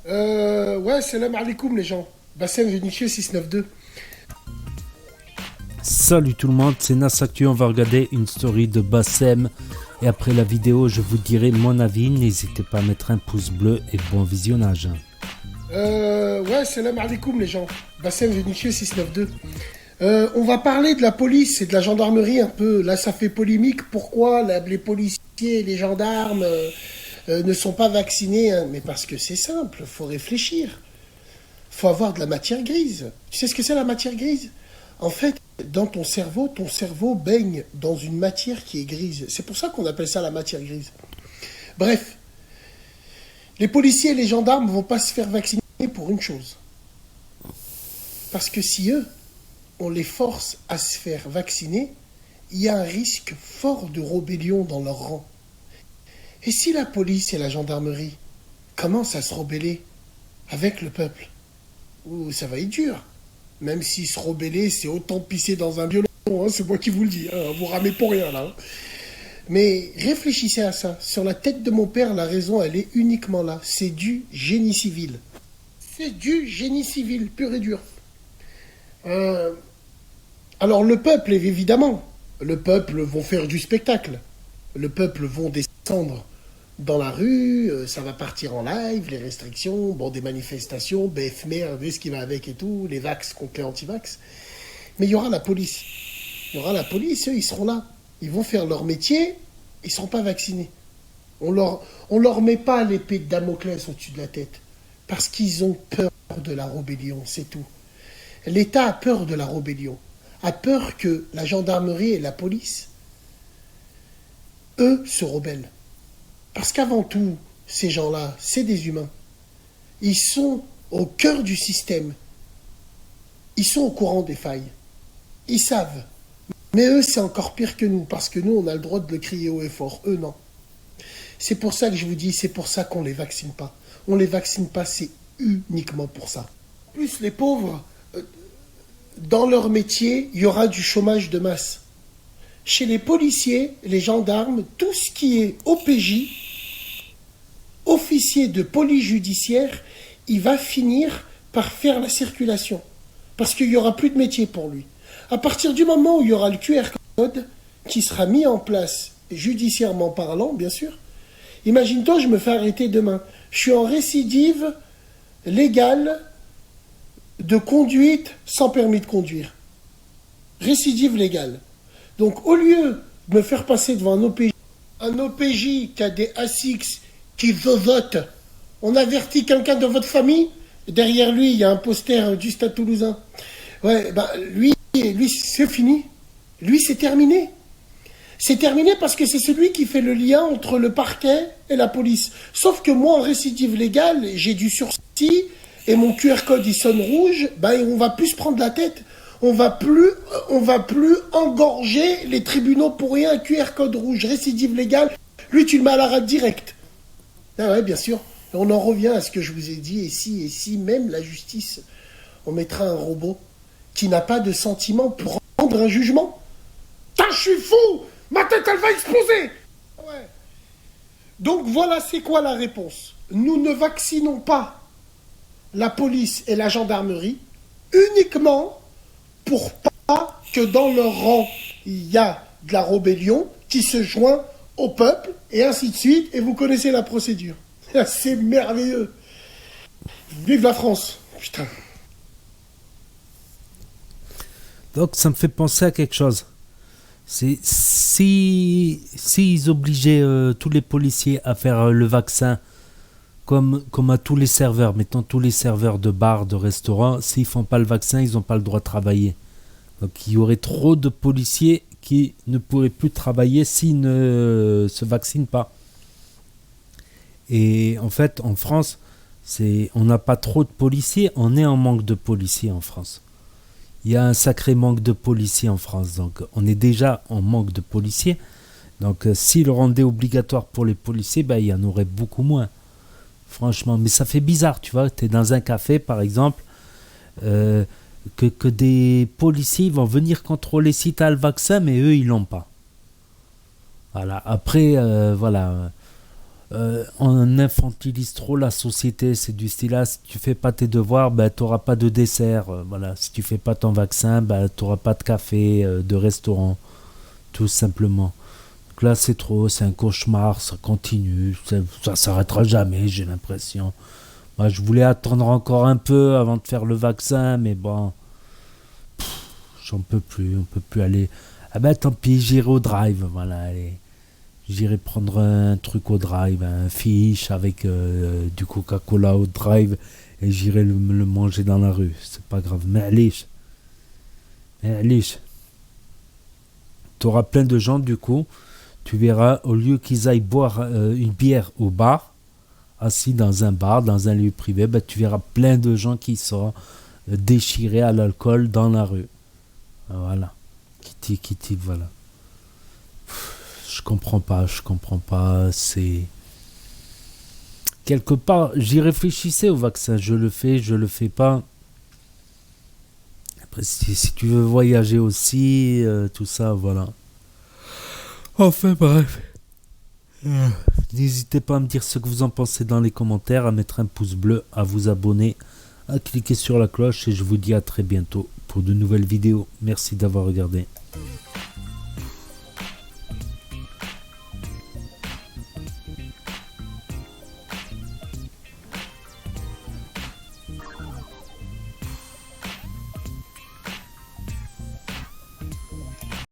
Ouais, salam alaikum les gens. Bassem Vénitieux 692. Salut tout le monde, c'est Nassactu, on va regarder une story de Bassem et après la vidéo je vous dirai mon avis, n'hésitez pas à mettre un pouce bleu et bon visionnage. Ouais, salam alaikum les gens. Bassem Vénitieux 692. On va parler de la police et de la gendarmerie un peu. Là, ça fait polémique. Pourquoi les policiers et les gendarmes ne sont pas vaccinés, hein? Mais parce que c'est simple, faut réfléchir. Faut avoir de la matière grise. Tu sais ce que c'est la matière grise? En fait, dans ton cerveau baigne dans une matière qui est grise. C'est pour ça qu'on appelle ça la matière grise. Bref, les policiers et les gendarmes vont pas se faire vacciner pour une chose. Parce que si eux, on les force à se faire vacciner, il y a un risque fort de rébellion dans leur rang. Et si la police et la gendarmerie commencent à se rebeller avec le peuple, ça va être dur. Même si se rebeller, c'est autant pisser dans un violon, hein, c'est moi qui vous le dis, hein, vous ramez pour rien là. Hein. Mais réfléchissez à ça. Sur la tête de mon père, la raison, elle est uniquement là. C'est du génie civil. C'est du génie civil, pur et dur. Euh, alors le peuple, évidemment, le peuple vont faire du spectacle. Le peuple vont descendre dans la rue, ça va partir en live, les restrictions, bon, des manifestations, BF merde, ce qui va avec et tout, les vax contre les anti-vax. Mais il y aura la police. Il y aura la police, eux, ils seront là. Ils vont faire leur métier, ils ne seront pas vaccinés. On leur met pas l'épée de Damoclès au-dessus de la tête. Parce qu'ils ont peur de la rébellion, c'est tout. L'État a peur de la rébellion. A peur que la gendarmerie et la police, eux, se rebellent. Parce qu'avant tout, ces gens-là, c'est des humains. Ils sont au cœur du système. Ils sont au courant des failles. Ils savent. Mais eux, c'est encore pire que nous, parce que nous, on a le droit de le crier haut et fort. Eux, non. C'est pour ça que je vous dis, c'est pour ça qu'on ne les vaccine pas. On ne les vaccine pas, c'est uniquement pour ça. En plus, les pauvres, dans leur métier, il y aura du chômage de masse. Chez les policiers, les gendarmes, tout ce qui est OPJ, officier de police judiciaire, il va finir par faire la circulation. Parce qu'il n'y aura plus de métier pour lui. À partir du moment où il y aura le QR code qui sera mis en place, judiciairement parlant, bien sûr, imagine-toi, je me fais arrêter demain. Je suis en récidive légale de conduite sans permis de conduire. Récidive légale. Donc au lieu de me faire passer devant un OPJ qui a des ASICS qui vote, on avertit quelqu'un de votre famille, derrière lui il y a un poster du Stade Toulousain. Ouais, bah lui c'est fini. Lui c'est terminé. C'est terminé parce que c'est celui qui fait le lien entre le parquet et la police. Sauf que moi, en récidive légale, j'ai du sursis et mon QR code il sonne rouge, ben on va plus se prendre la tête. On va plus engorger les tribunaux pour rien. QR code rouge, récidive légale, lui tu le mets à la rate directe. Ah ouais, bien sûr. On en revient à ce que je vous ai dit. Et si même la justice, on mettra un robot qui n'a pas de sentiment pour rendre un jugement. Putain, je suis fou. Ma tête, elle va exploser. Ouais. Donc voilà, c'est quoi la réponse? Nous ne vaccinons pas la police et la gendarmerie uniquement pour pas que dans leur rang, il y a de la rébellion qui se joint au peuple, et ainsi de suite, et vous connaissez la procédure. C'est merveilleux. Vive la France. Putain. Donc ça me fait penser à quelque chose. C'est si ils obligeaient tous les policiers à faire le vaccin comme à tous les serveurs, mettons tous les serveurs de bars, de restaurants, s'ils font pas le vaccin, ils n'ont pas le droit de travailler. Donc il y aurait trop de policiers qui ne pourraient plus travailler s'ils ne se vaccinent pas. Et en fait, en France, on n'a pas trop de policiers, on est en manque de policiers en France. Il y a un sacré manque de policiers en France, donc on est déjà en manque de policiers. Donc s'ils le rendaient obligatoire pour les policiers, ben, il y en aurait beaucoup moins. Franchement, mais ça fait bizarre, tu vois, tu es dans un café par exemple, que des policiers vont venir contrôler si tu as le vaccin, mais eux ils l'ont pas. Voilà, après, voilà. on infantilise trop la société. C'est du style là, si tu fais pas tes devoirs, ben, tu n'auras pas de dessert. Voilà. Si tu fais pas ton vaccin, ben, tu n'auras pas de café, de restaurant, tout simplement. Donc là, c'est trop, c'est un cauchemar, ça continue, ça s'arrêtera jamais, j'ai l'impression. Moi, je voulais attendre encore un peu avant de faire le vaccin, mais bon, j'en peux plus, on peut plus aller. Ah ben tant pis, j'irai au drive, voilà, allez. J'irai prendre un truc au drive, un fish avec du Coca-Cola au drive, et j'irai le manger dans la rue, c'est pas grave. Mais allez, t'auras plein de gens du coup, tu verras, au lieu qu'ils aillent boire une bière au bar, assis dans un bar, dans un lieu privé, ben, tu verras plein de gens qui sont déchirés à l'alcool dans la rue. Voilà. Kitty, voilà. Je comprends pas, c'est... Quelque part, j'y réfléchissais au vaccin, je le fais pas. Après, si tu veux voyager aussi, tout ça, voilà. Enfin, bref. N'hésitez pas à me dire ce que vous en pensez dans les commentaires, à mettre un pouce bleu, à vous abonner, à cliquer sur la cloche et je vous dis à très bientôt pour de nouvelles vidéos. Merci d'avoir regardé.